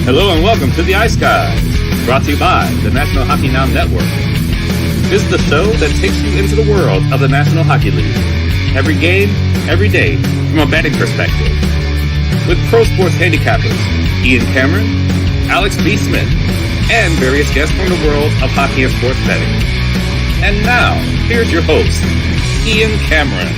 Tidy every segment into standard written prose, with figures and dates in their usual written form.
Hello and welcome to the Ice Guys, brought to you by the National Hockey Now Network. This is the show that takes you into the world of the National Hockey League. Every game, every day, from a betting perspective. With pro sports handicappers, Ian Cameron, Alex B. Smith, and various guests from the world of hockey and sports betting. And now, here's your host, Ian Cameron.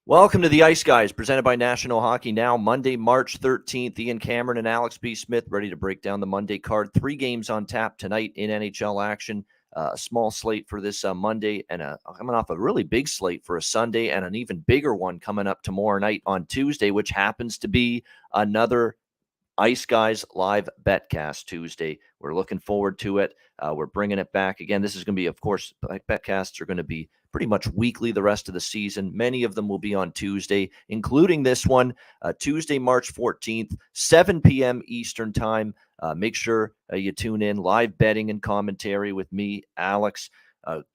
Welcome to the Ice Guys, presented by National Hockey Now. Monday, March 13th, Ian Cameron and Alex B. Smith ready to break down the Monday card. 3 games on tap tonight in NHL action. A small slate for this Monday, and coming off a really big slate for a Sunday, and an even bigger one coming up tomorrow night on Tuesday, which happens to be another Ice Guys live betcast Tuesday. We're looking forward to it. We're bringing it back again. This is going to be, of course, betcasts are going to be pretty much weekly the rest of the season. Many of them will be on Tuesday, including this one, Tuesday, March 14th, 7 p.m. Eastern time. Make sure you tune in. Live betting and commentary with me, Alex,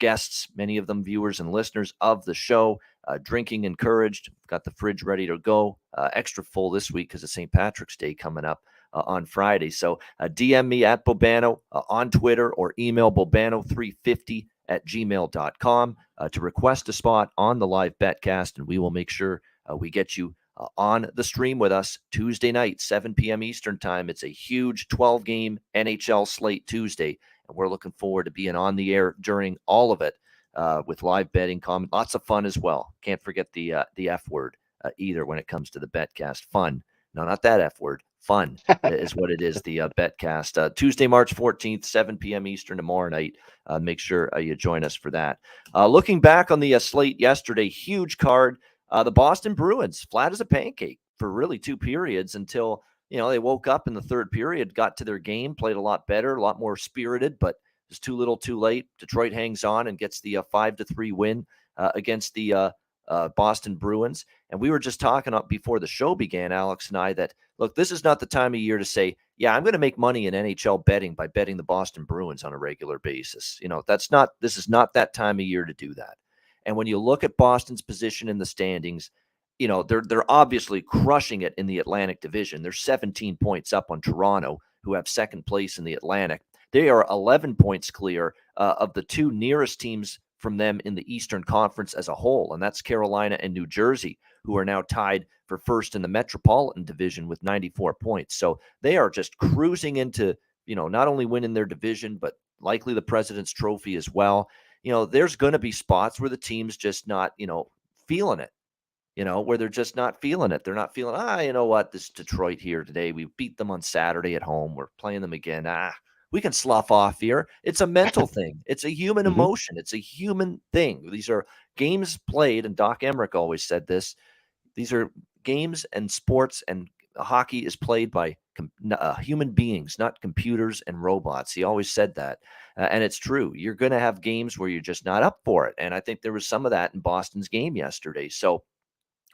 guests, many of them viewers and listeners of the show. Drinking encouraged. Got the fridge ready to go. Extra full this week because of St. Patrick's Day coming up on Friday. So DM me at Bobano on Twitter or email bobano350@gmail.com to request a spot on the live betcast, and we will make sure we get you on the stream with us Tuesday night, 7 p.m. Eastern time. It's a huge 12-game NHL slate Tuesday, and we're looking forward to being on the air during all of it with live betting, comment, lots of fun as well. Can't forget the F word either when it comes to the betcast. Fun. No, not that F word. Fun is what it is, the betcast. Tuesday, March 14th, 7 p.m. Eastern tomorrow night. Make sure you join us for that. Looking back on the slate yesterday, huge card. The Boston Bruins, flat as a pancake for really 2 periods until, they woke up in the third period, got to their game, played a lot better, a lot more spirited, but it's too little too late. Detroit hangs on and gets the 5-3 win against the Boston Bruins. And we were just talking before the show began, Alex and I, that, look, this is not the time of year to say, yeah, I'm going to make money in NHL betting by betting the Boston Bruins on a regular basis. This is not that time of year to do that. And when you look at Boston's position in the standings, they're obviously crushing it in the Atlantic Division. They're 17 points up on Toronto, who have second place in the Atlantic. They are 11 points clear of the 2 nearest teams from them in the Eastern Conference as a whole, and that's Carolina and New Jersey, who are now tied for first in the Metropolitan Division with 94 points. So they are just cruising into, not only winning their division, but likely the President's Trophy as well. There's going to be spots where the team's just not, feeling it, where they're just not feeling it. They're not feeling, you know what, this Detroit here today, we beat them on Saturday at home. We're playing them again. We can slough off here. It's a mental thing. It's a human emotion. It's a human thing. These are games played, and Doc Emmerich always said this. These are games and sports, and hockey is played by human beings, not computers and robots. He always said that, and it's true. You're going to have games where you're just not up for it, and I think there was some of that in Boston's game yesterday. So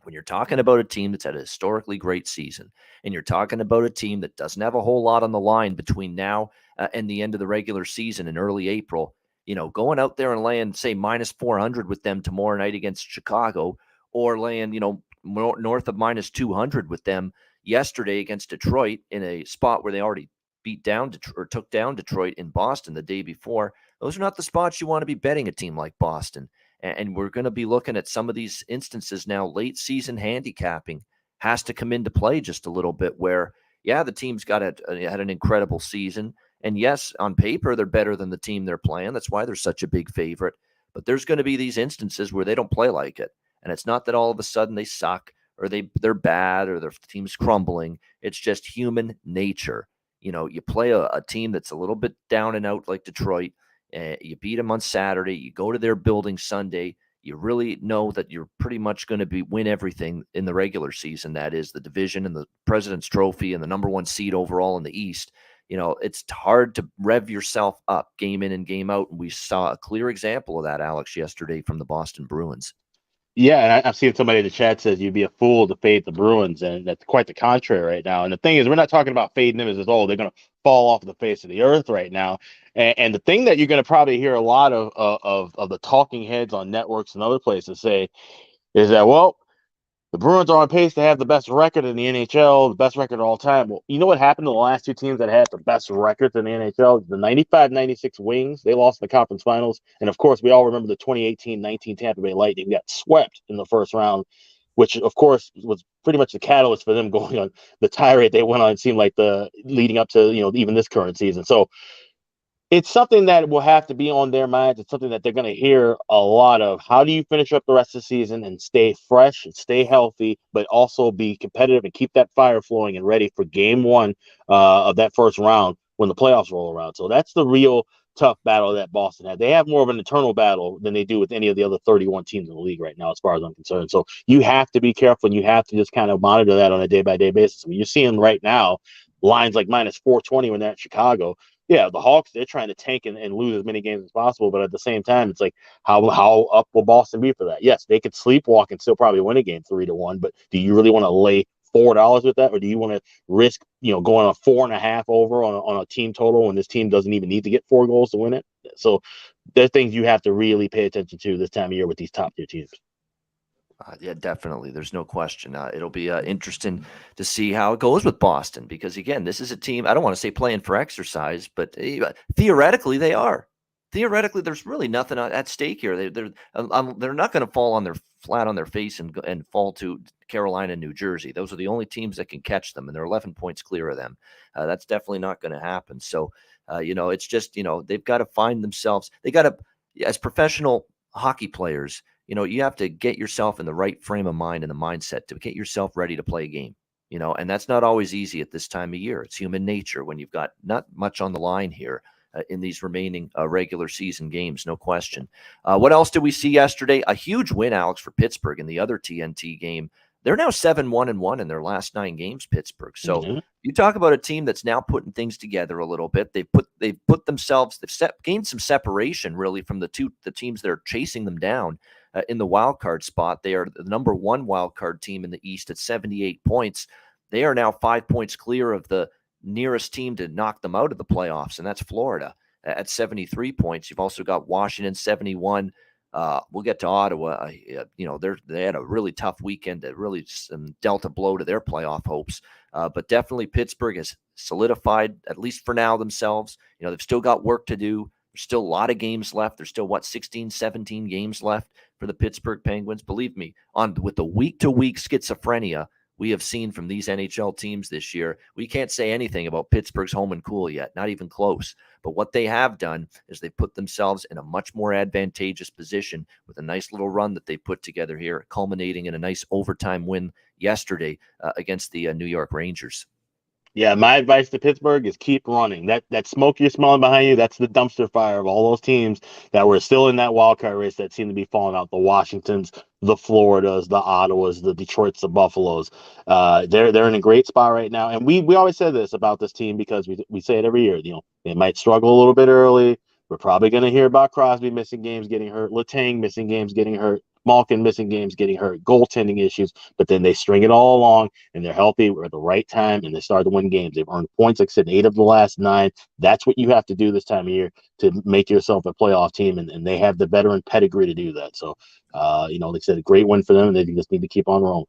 when you're talking about a team that's had a historically great season, and you're talking about a team that doesn't have a whole lot on the line between now and the end of the regular season in early April, going out there and laying, say, minus 400 with them tomorrow night against Chicago, or laying, north of minus 200 with them yesterday against Detroit in a spot where they already beat down or took down Detroit in Boston the day before. Those are not the spots you want to be betting a team like Boston. And we're going to be looking at some of these instances now. Late season handicapping has to come into play just a little bit where, yeah, the team's had an incredible season. And yes, on paper, they're better than the team they're playing. That's why they're such a big favorite. But there's going to be these instances where they don't play like it. And it's not that all of a sudden they suck or they're bad or their team's crumbling. It's just human nature. You play a team that's a little bit down and out like Detroit. You beat them on Saturday. You go to their building Sunday. You really know that you're pretty much going to win everything in the regular season. That is the division and the President's Trophy and the number 1 seed overall in the East. It's hard to rev yourself up game in and game out. And we saw a clear example of that, Alex, yesterday from the Boston Bruins. Yeah, and I've seen somebody in the chat says you'd be a fool to fade the Bruins, and that's quite the contrary right now. And the thing is, we're not talking about fading them as they're going to fall off the face of the earth right now. And the thing that you're going to probably hear a lot of the talking heads on networks and other places say is that, well, The Bruins are on pace to have the best record in the NHL, the best record of all time. Well, you know what happened to the last two teams that had the best records in the NHL? The 95-96 Wings, they lost the conference finals. And, of course, we all remember the 2018-19 Tampa Bay Lightning got swept in the first round, which, of course, was pretty much the catalyst for them going on the tirade they went on. It seemed like the leading up to, even this current season. So it's something that will have to be on their minds. It's something that they're going to hear a lot of. How do you finish up the rest of the season and stay fresh and stay healthy, but also be competitive and keep that fire flowing and ready for game one of that first round when the playoffs roll around? So that's the real tough battle that Boston had. They have more of an internal battle than they do with any of the other 31 teams in the league right now, as far as I'm concerned. So you have to be careful and you have to just kind of monitor that on a day-by-day basis. I mean, you're seeing right now lines like minus 420 when they're at Chicago. Yeah, the Hawks, they're trying to tank and lose as many games as possible. But at the same time, it's like, how up will Boston be for that? Yes, they could sleepwalk and still probably win a game 3-1. But do you really want to lay $4 with that? Or do you want to risk, going a 4.5 over on a team total when this team doesn't even need to get 4 goals to win it? So there's things you have to really pay attention to this time of year with these top tier teams. Yeah, definitely. There's no question. It'll be interesting to see how it goes with Boston because, again, this is a team, I don't want to say playing for exercise, but theoretically they are. Theoretically, there's really nothing at stake here. They're not going to fall on their flat on their face and fall to Carolina and New Jersey. Those are the only teams that can catch them, and they're 11 points clear of them. That's definitely not going to happen. So, it's just, they've got to find themselves. They got to, as professional hockey players, you have to get yourself in the right frame of mind and the mindset to get yourself ready to play a game, and that's not always easy at this time of year. It's human nature when you've got not much on the line here in these remaining regular season games, no question. What else did we see yesterday? A huge win, Alex, for Pittsburgh in the other TNT game. They're now 7-1-1 in their last 9 games, Pittsburgh. So you talk about a team that's now putting things together a little bit. They've put themselves, gained some separation really from the teams that are chasing them down in the wild card spot. They are the number 1 wild card team in the East at 78 points. They are now 5 points clear of the nearest team to knock them out of the playoffs, and that's Florida at 73 points. You've also got Washington 71. We'll get to Ottawa. They had a really tough weekend that really dealt a blow to their playoff hopes. But definitely Pittsburgh has solidified, at least for now, themselves. They've still got work to do. There's still a lot of games left. There's still, 16, 17 games left for the Pittsburgh Penguins. Believe me, with the week-to-week schizophrenia we have seen from these NHL teams this year, we can't say anything about Pittsburgh's home and cool yet, not even close. But what they have done is they put themselves in a much more advantageous position with a nice little run that they put together here, culminating in a nice overtime win yesterday against the New York Rangers. Yeah, my advice to Pittsburgh is keep running. That smoke you're smelling behind you, that's the dumpster fire of all those teams that were still in that wild card race that seem to be falling out. The Washingtons, the Floridas, the Ottawas, the Detroits, the Buffaloes. They're in a great spot right now. And we always say this about this team because we say it every year. They might struggle a little bit early. We're probably going to hear about Crosby missing games, getting hurt, Letang missing games, getting hurt, Malkin missing games, getting hurt, goaltending issues, but then they string it all along and they're healthy at the right time and they start to win games. They've earned points, like I said, 8 of the last 9. That's what you have to do this time of year to make yourself a playoff team, and they have the veteran pedigree to do that. So, like I said, a great win for them, and they just need to keep on rolling.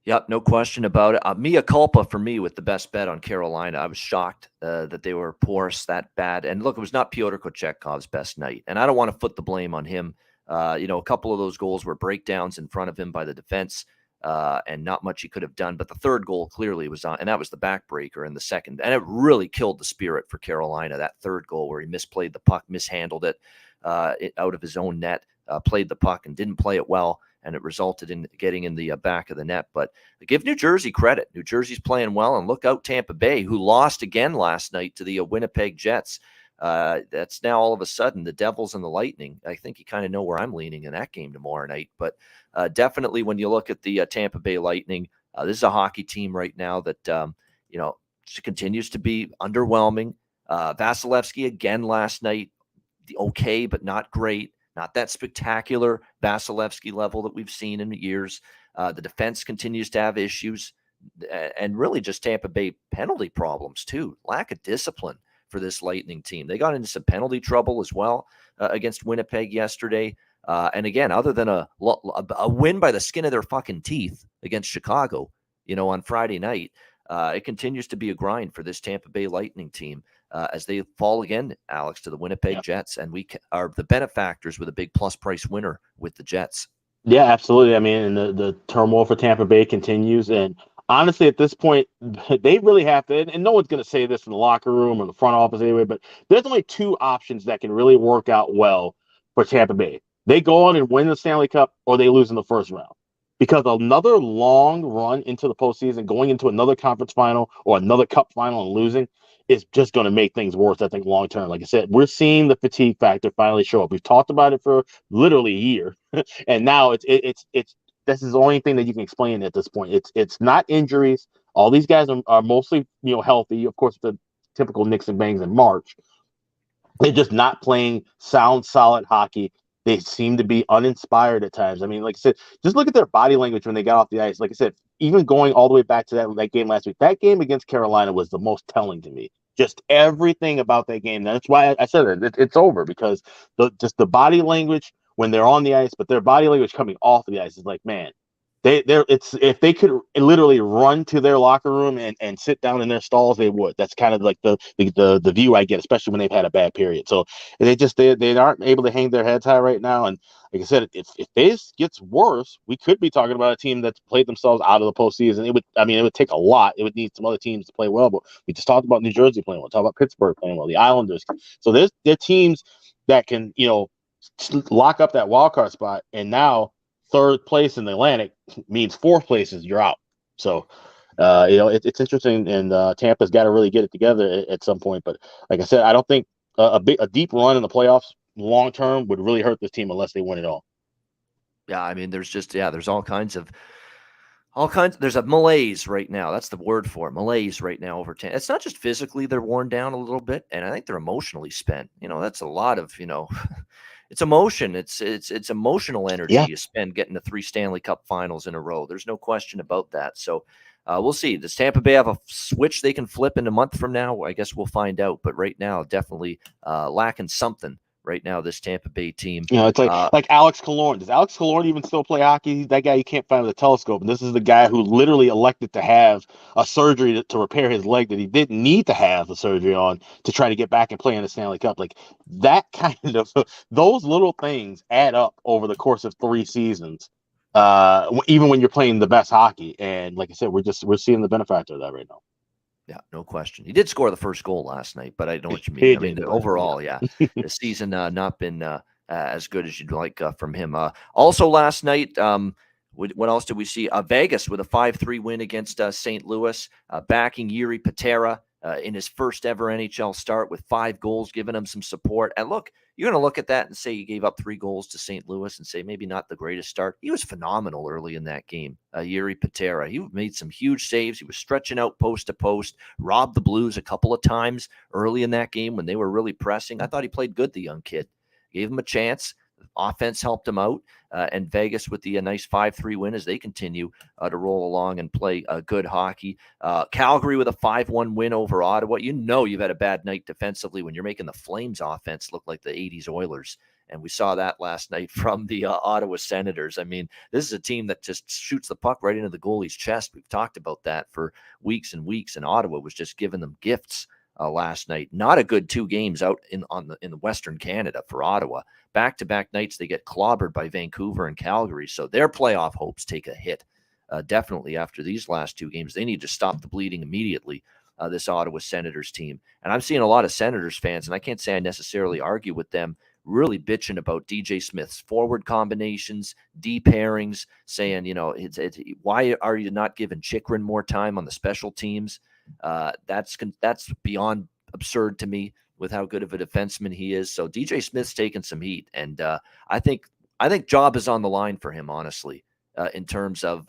Yep, no question about it. Mea culpa for me with the best bet on Carolina. I was shocked that they were porous that bad. And look, it was not Pyotr Kochekhov's best night. And I don't want to put the blame on him. A couple of those goals were breakdowns in front of him by the defense, and not much he could have done. But the third goal clearly was on, and that was the backbreaker in the second. And it really killed the spirit for Carolina, that third goal where he misplayed the puck, mishandled it out of his own net, played the puck and didn't play it well. And it resulted in getting in the back of the net. But give New Jersey credit. New Jersey's playing well. And look out Tampa Bay, who lost again last night to the Winnipeg Jets. That's now all of a sudden the Devils and the Lightning. I think you kind of know where I'm leaning in that game tomorrow night. But definitely when you look at the Tampa Bay Lightning, this is a hockey team right now that, continues to be underwhelming. Vasilevsky again last night, okay, but not great. Not that spectacular Vasilevsky level that we've seen in years. The defense continues to have issues, and really just Tampa Bay penalty problems too. Lack of discipline for this Lightning team. They got into some penalty trouble as well against Winnipeg yesterday. And again, other than a win by the skin of their fucking teeth against Chicago, on Friday night, it continues to be a grind for this Tampa Bay Lightning team as they fall again, Alex, to the Winnipeg Jets. And we are the benefactors with a big plus price winner with the Jets. Yeah, absolutely. I mean, and the turmoil for Tampa Bay continues. And honestly, at this point, they really have to, and no one's going to say this in the locker room or the front office anyway, but there's only two options that can really work out well for Tampa Bay. They go on and win the Stanley Cup, or they lose in the first round. Because another long run into the postseason, going into another conference final or another cup final and losing is just going to make things worse, I think, long term. Like I said, we're seeing the fatigue factor finally show up. We've talked about it for literally a year. And now it's this is the only thing that you can explain at this point. It's not injuries. All these guys are mostly healthy. Of course, the typical nicks and bangs in March. They're just not playing sound, solid hockey. They seem to be uninspired at times. I mean, like I said, just look at their body language when they got off the ice. Like I said, even going all the way back to that game last week, that game against Carolina was the most telling to me. Just everything about that game. That's why I said it's over, because just the body language when they're on the ice, but their body language coming off the ice is like, man, if they could literally run to their locker room and sit down in their stalls, they would. That's kind of like the view I get, especially when they've had a bad period. So they aren't able to hang their heads high right now. And like I said, if this gets worse, we could be talking about a team that's played themselves out of the postseason. It would take a lot. It would need some other teams to play well. But we just talked about New Jersey playing well. Talk about Pittsburgh playing well. The Islanders. So there are teams that can lock up that wild card spot. And now third place in the Atlantic means fourth place is you're out. So, it's interesting, and Tampa's got to really get it together at some point. But like I said, I don't think a deep run in the playoffs long term would really hurt this team unless they win it all. Yeah, I mean, there's all kinds. There's a malaise right now. That's the word for it. Malaise right now over Tampa. It's not just physically they're worn down a little bit, and I think they're emotionally spent. That's a lot of It's emotion. It's emotional energy you spend getting to 3 Stanley Cup finals in a row. There's no question about that. So we'll see. Does Tampa Bay have a switch they can flip in a month from now? I guess we'll find out. But right now, definitely lacking something right now, this Tampa Bay team. It's like Alex Killorn. Does Alex Killorn even still play hockey? He's that guy you can't find with a telescope. And this is the guy who literally elected to have a surgery to repair his leg that he didn't need to have the surgery on to try to get back and play in the Stanley Cup. Like that kind of those little things add up over the course of 3 seasons. Even when you're playing the best hockey. And like I said, we're seeing the benefactor of that right now. Yeah, no question. He did score the first goal last night, but I know what you mean. I mean, overall, the season not been as good as you'd like from him. Also last night, what else did we see? Vegas with a 5-3 win against St. Louis, backing Jiri Patera in his first ever NHL start with 5 goals, giving him some support. And look, you're going to look at that and say you gave up 3 goals to St. Louis and say maybe not the greatest start. He was phenomenal early in that game, Jiri Patera. He made some huge saves. He was stretching out post to post, robbed the Blues a couple of times early in that game when they were really pressing. I thought he played good, the young kid. Gave him a chance. Offense helped him out, and Vegas with the nice 5-3 win as they continue to roll along and play good hockey. Calgary with a 5-1 win over Ottawa. You've had a bad night defensively when you're making the Flames offense look like the 80s Oilers, and we saw that last night from the Ottawa Senators. I mean, this is a team that just shoots the puck right into the goalie's chest. We've talked about that for weeks and weeks, and Ottawa was just giving them gifts last night. Not a good 2 games out in the Western Canada for Ottawa. Back-to-back nights, they get clobbered by Vancouver and Calgary, so their playoff hopes take a hit. Definitely after these last 2 games. They need to stop the bleeding immediately, this Ottawa Senators team. And I'm seeing a lot of Senators fans, and I can't say I necessarily argue with them, really bitching about DJ Smith's forward combinations, deep pairings, saying, why are you not giving Chychrun more time on the special teams? That's beyond absurd to me with how good of a defenseman he is. So DJ Smith's taking some heat, and I think job is on the line for him, honestly, in terms of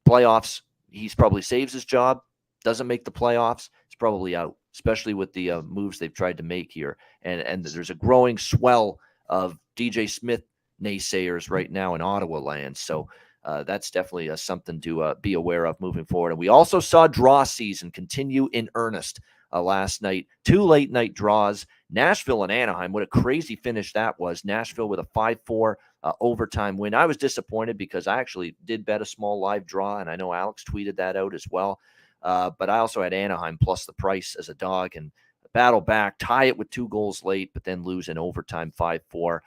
playoffs. He's probably saves his job, doesn't make the playoffs. He's probably out, especially with the moves they've tried to make here. And there's a growing swell of DJ Smith naysayers right now in Ottawa land. So that's definitely something to be aware of moving forward. And we also saw draw season continue in earnest last night. 2 late night draws. Nashville and Anaheim, what a crazy finish that was. Nashville with a 5-4 overtime win. I was disappointed because I actually did bet a small live draw, and I know Alex tweeted that out as well. But I also had Anaheim plus the price as a dog and battle back, tie it with 2 goals late, but then lose in overtime 5-4.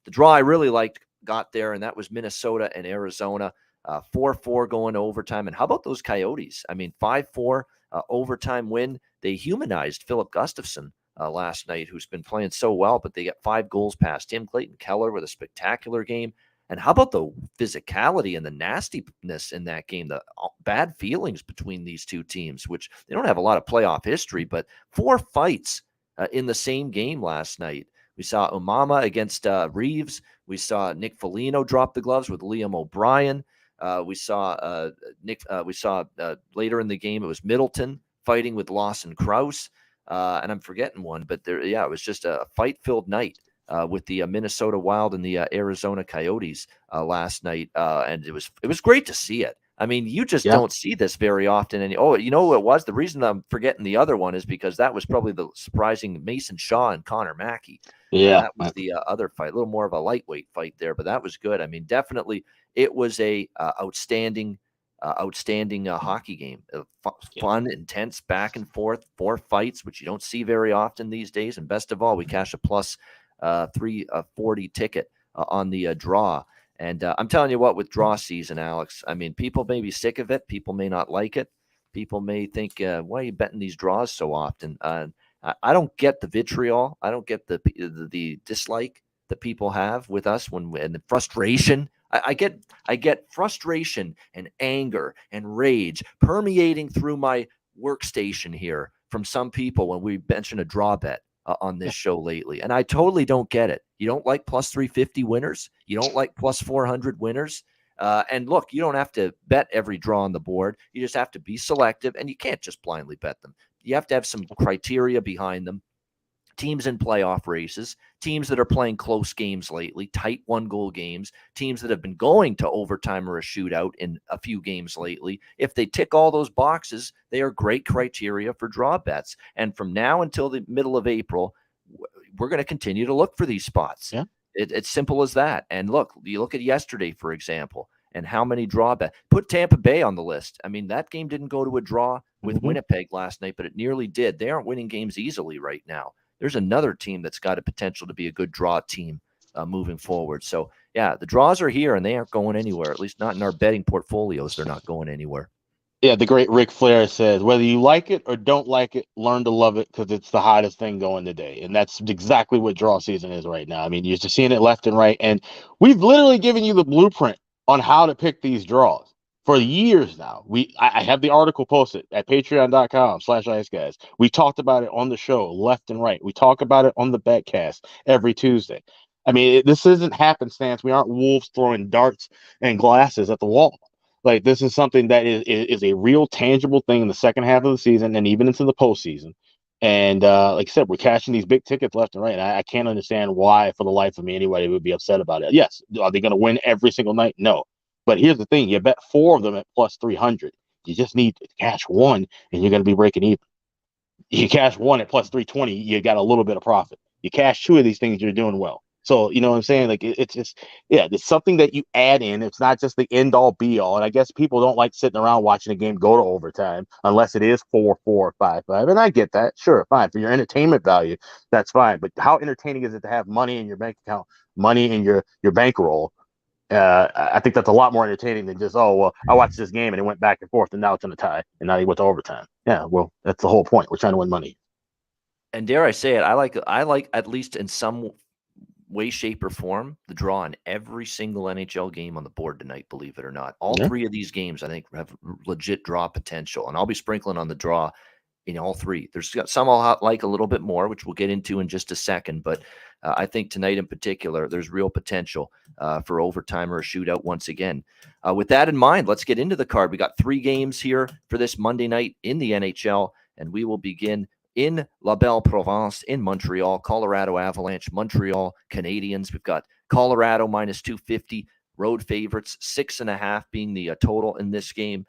The draw I really liked got there, and that was Minnesota and Arizona. 4-4 going to overtime. And how about those Coyotes? I mean, 5-4 overtime win. They humanized Philip Gustafsson last night, who's been playing so well, but they got 5 goals past him. Clayton Keller with a spectacular game. And how about the physicality and the nastiness in that game, the bad feelings between these two teams, which they don't have a lot of playoff history, but 4 fights in the same game last night. We saw Umama against Reeves. We saw Nick Foligno drop the gloves with Liam O'Brien. We saw later in the game, it was Middleton fighting with Lawson Krause. And I'm forgetting one, but it was just a fight-filled night with the Minnesota Wild and the Arizona Coyotes last night. And it was great to see it. I mean, you just don't see this very often. And you know what it was? The reason I'm forgetting the other one is because that was probably the surprising Mason Shaw and Connor Mackey. Yeah, that was the other fight, a little more of a lightweight fight there, but that was good. I mean, definitely, it was a outstanding hockey game. Fun, intense, back and forth, 4 fights, which you don't see very often these days. And best of all, we cash a plus 340 ticket on the draw. And I'm telling you what, with draw season, Alex, I mean, people may be sick of it. People may not like it. People may think, why are you betting these draws so often? I don't get the vitriol. I don't get the dislike that people have with us and the frustration. I get frustration and anger and rage permeating through my workstation here from some people when we mention a draw bet on this show lately. And I totally don't get it. You don't like plus 350 winners. You don't like plus 400 winners. And look, you don't have to bet every draw on the board. You just have to be selective, and you can't just blindly bet them. You have to have some criteria behind them. Teams in playoff races, teams that are playing close games lately, tight 1-goal games, teams that have been going to overtime or a shootout in a few games lately. If they tick all those boxes, they are great criteria for draw bets. And from now until the middle of April, we're going to continue to look for these spots. Yeah. It's simple as that. And look, you look at yesterday, for example, and how many draw bets. Put Tampa Bay on the list. I mean, that game didn't go to a draw with Winnipeg last night, but it nearly did. They aren't winning games easily right now. There's another team that's got a potential to be a good draw team moving forward. So, yeah, the draws are here, and they aren't going anywhere, at least not in our betting portfolios. They're not going anywhere. Yeah, the great Ric Flair says, whether you like it or don't like it, learn to love it because it's the hottest thing going today. And that's exactly what draw season is right now. I mean, you're just seeing it left and right. And we've literally given you the blueprint on how to pick these draws for years now. I have the article posted at patreon.com/Ice Guys. We talked about it on the show left and right. We talk about it on the Betcast every Tuesday. I mean, this isn't happenstance. We aren't wolves throwing darts and glasses at the wall. Like, this is something that is a real tangible thing in the second half of the season and even into the postseason. And like I said, we're cashing these big tickets left and right. And I can't understand why, for the life of me, anybody would be upset about it. Yes, are they going to win every single night? No. But here's the thing. You bet 4 of them at plus 300. You just need to cash 1, and you're going to be breaking even. You cash 1 at plus 320, you got a little bit of profit. You cash 2 of these things, you're doing well. So, you know what I'm saying? Like, it's just, it's something that you add in. It's not just the end all be all. And I guess people don't like sitting around watching a game go to overtime unless it is 4-4, 5-5. And I get that. Sure, fine. For your entertainment value, that's fine. But how entertaining is it to have money in your bank account, money in your bankroll? I think that's a lot more entertaining than just, I watched this game and it went back and forth and now it's in a tie and now he went to overtime. Yeah, well, that's the whole point. We're trying to win money. And dare I say it, I like at least in some way, shape, or form, the draw on every single NHL game on the board tonight, believe it or not. All 3 of these games, I think, have legit draw potential. And I'll be sprinkling on the draw in all 3. There's some I'll like a little bit more, which we'll get into in just a second. But I think tonight in particular, there's real potential for overtime or a shootout once again. With that in mind, let's get into the card. We got 3 games here for this Monday night in the NHL, and we will begin in La Belle Province in Montreal. Colorado Avalanche, Montreal Canadiens. We've got Colorado minus 250, road favorites, 6.5 being the total in this game.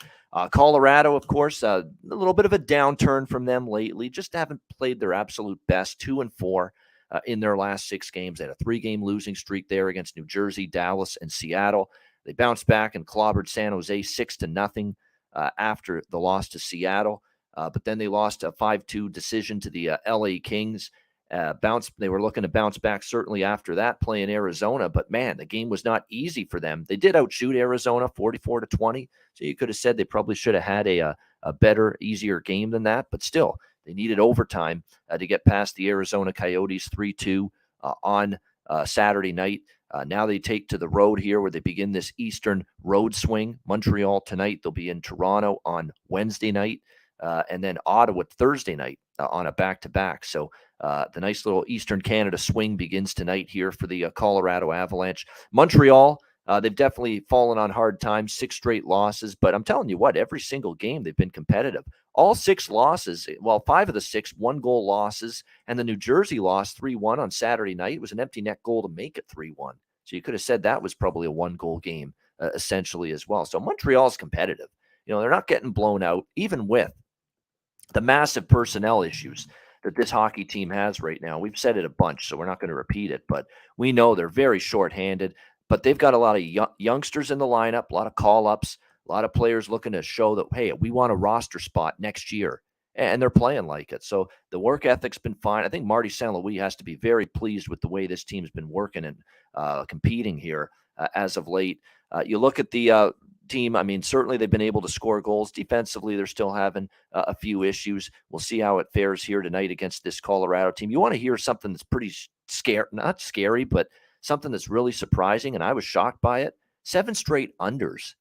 Colorado, of course, a little bit of a downturn from them lately. Just haven't played their absolute best. 2-4 in their last 6 games. They had a 3-game losing streak there against New Jersey, Dallas, and Seattle. They bounced back and clobbered San Jose 6-0 after the loss to Seattle. But then they lost a 5-2 decision to the LA Kings. They were looking to bounce back certainly after that, playing Arizona. But man, the game was not easy for them. They did outshoot Arizona 44-20. So you could have said they probably should have had a better, easier game than that. But still, they needed overtime to get past the Arizona Coyotes 3-2 on Saturday night. Now they take to the road here where they begin this Eastern road swing. Montreal tonight. They'll be in Toronto on Wednesday night. And then Ottawa Thursday night on a back-to-back. So the nice little Eastern Canada swing begins tonight here for the Colorado Avalanche. Montreal, they've definitely fallen on hard times, 6 straight losses. But I'm telling you what, every single game they've been competitive. All 6 losses, well, 5 of the 6 1-goal losses. And the New Jersey loss 3-1 on Saturday night. It was an empty net goal to make it 3-1. So you could have said that was probably a 1-goal game essentially as well. So Montreal's competitive. You know, they're not getting blown out, even with the massive personnel issues that this hockey team has right now. We've said it a bunch, so we're not going to repeat it, but we know they're very shorthanded, but they've got a lot of youngsters in the lineup, a lot of call-ups, a lot of players looking to show that, hey, we want a roster spot next year, and they're playing like it. So the work ethic's been fine. I think Marty St. Louis has to be very pleased with the way this team's been working and competing here as of late. You look at the team, I mean, certainly they've been able to score goals. Defensively, they're still having a few issues. We'll see how it fares here tonight against this Colorado team. You want to hear something that's pretty not scary, but something that's really surprising, and I was shocked by it. 7 straight unders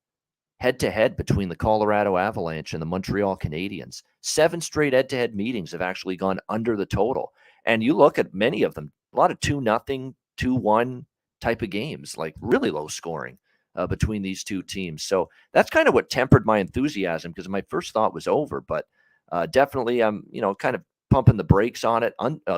head-to-head between the Colorado Avalanche and the Montreal Canadiens. 7 straight head-to-head meetings have actually gone under the total. And you look at many of them, a lot of 2-0, 2-1 type of games, like really low scoring between these two teams. So that's kind of what tempered my enthusiasm, because my first thought was over, but definitely I'm, kind of pumping the brakes on it.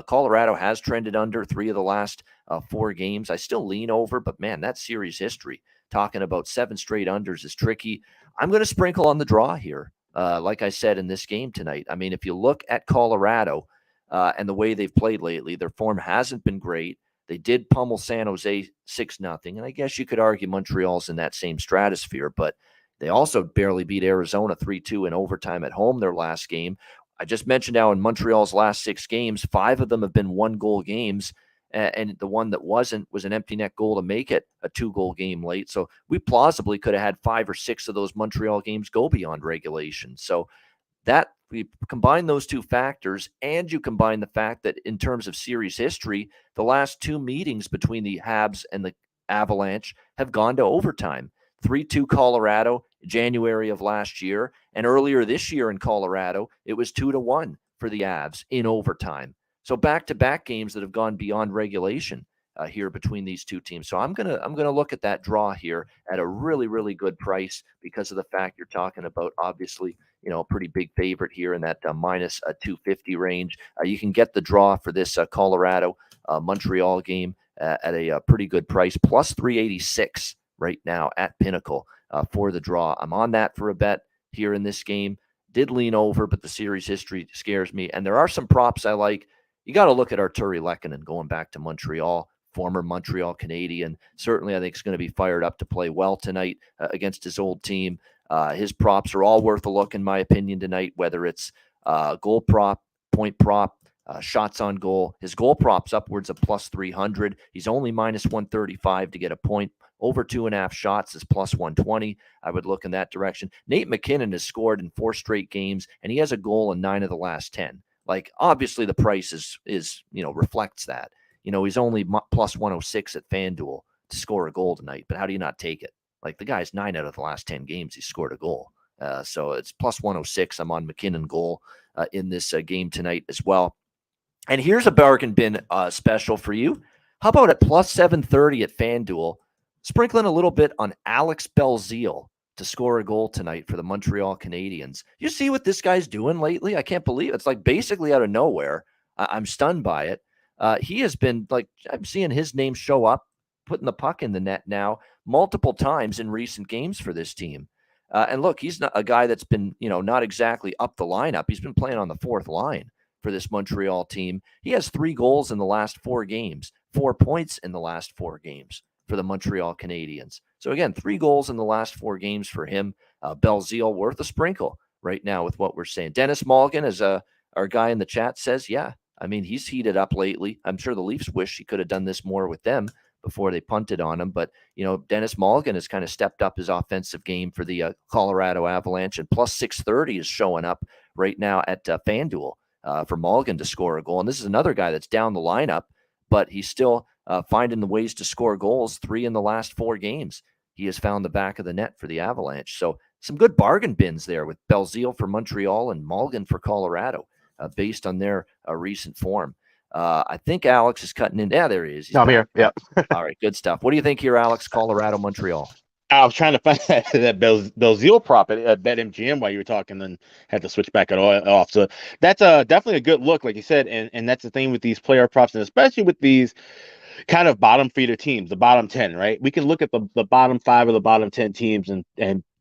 Colorado has trended under 3 of the last 4 games. I still lean over, but man, that series history, talking about 7 straight unders, is tricky. I'm going to sprinkle on the draw here. Like I said, in this game tonight, I mean, if you look at Colorado and the way they've played lately, their form hasn't been great. They did pummel San Jose 6-0, and I guess you could argue Montreal's in that same stratosphere, but they also barely beat Arizona 3-2 in overtime at home their last game. I just mentioned how in Montreal's last 6 games, 5 of them have been 1-goal games, and the one that wasn't was an empty net goal to make it a 2-goal game late. So we plausibly could have had 5 or 6 of those Montreal games go beyond regulation. So that we combine those 2 factors, and you combine the fact that in terms of series history, the last 2 meetings between the Habs and the Avalanche have gone to overtime. 3-2 Colorado, January of last year, and earlier this year in Colorado, it was 2-1 for the Avs in overtime. So back-to-back games that have gone beyond regulation here between these 2 teams. So I'm gonna look at that draw here at a really, really good price, because of the fact you're talking about, obviously, a pretty big favorite here in that minus 250 range. You can get the draw for this Colorado Montreal game at a pretty good price, plus 386 right now at Pinnacle for the draw. I'm on that for a bet here in this game. Did lean over, but the series history scares me. And there are some props I like. You got to look at Arturi Lehkonen going back to Montreal, former Montreal Canadian. Certainly, I think he's going to be fired up to play well tonight against his old team. His props are all worth a look, in my opinion, tonight, whether it's goal prop, point prop, shots on goal. His goal prop's upwards of plus 300. He's only minus 135 to get a point. Over 2.5 shots is plus 120. I would look in that direction. Nate McKinnon has scored in 4 straight games, and he has a goal in 9 of the last 10. Like, obviously, the price is reflects that. He's only plus 106 at FanDuel to score a goal tonight, but how do you not take it? Like, the guy's 9 out of the last 10 games, he scored a goal. So it's plus 106. I'm on McKinnon goal in this game tonight as well. And here's a bargain bin special for you. How about at plus 730 at FanDuel, sprinkling a little bit on Alex Belzile to score a goal tonight for the Montreal Canadiens. You see what this guy's doing lately? I can't believe it. It's like basically out of nowhere. I'm stunned by it. He has been, like, I'm seeing his name show up, putting the puck in the net now multiple times in recent games for this team. And look, he's not a guy that's been, not exactly up the lineup. He's been playing on the fourth line for this Montreal team. He has 3 goals in the last 4 games, 4 points in the last 4 games for the Montreal Canadiens. So again, 3 goals in the last 4 games for him. Belzile worth a sprinkle right now with what we're saying. Dennis Mulligan, as our guy in the chat says, yeah, I mean, he's heated up lately. I'm sure the Leafs wish he could have done this more with them before they punted on him. But, Dennis Mulligan has kind of stepped up his offensive game for the Colorado Avalanche, and plus 630 is showing up right now at FanDuel for Mulligan to score a goal. And this is another guy that's down the lineup, but he's still finding the ways to score goals. 3 in the last 4 games. He has found the back of the net for the Avalanche. So some good bargain bins there with Belzile for Montreal and Mulligan for Colorado based on their recent form. I think Alex is cutting in. Yeah, there he is. I'm here. Yeah. All right, good stuff. What do you think here, Alex? Colorado, Montreal. I was trying to find that Belzile prop at BetMGM while you were talking, then had to switch back off. So that's definitely a good look, like you said, and that's the thing with these player props, and especially with these kind of bottom feeder teams, the bottom 10, right? We can look at the bottom 5 or the bottom 10 teams and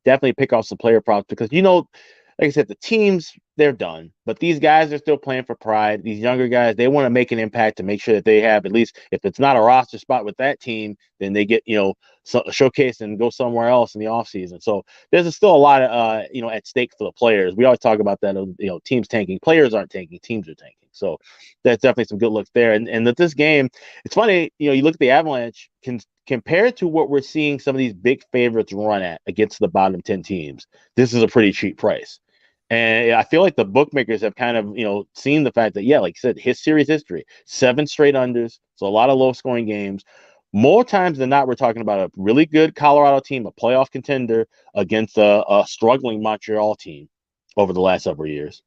definitely pick off some player props because, like I said, the teams, they're done. But these guys are still playing for pride. These younger guys, they want to make an impact to make sure that they have, at least if it's not a roster spot with that team, then they get, showcase and go somewhere else in the offseason. So there's still a lot of, at stake for the players. We always talk about that, teams tanking. Players aren't tanking, teams are tanking. So that's definitely some good looks there. And that this game, it's funny, you look at the Avalanche, compared to what we're seeing some of these big favorites run at against the bottom 10 teams, this is a pretty cheap price. And I feel like the bookmakers have kind of, seen the fact that, yeah, like you said, his series history, 7 straight unders, so a lot of low-scoring games. More times than not, we're talking about a really good Colorado team, a playoff contender, against a struggling Montreal team over the last several years.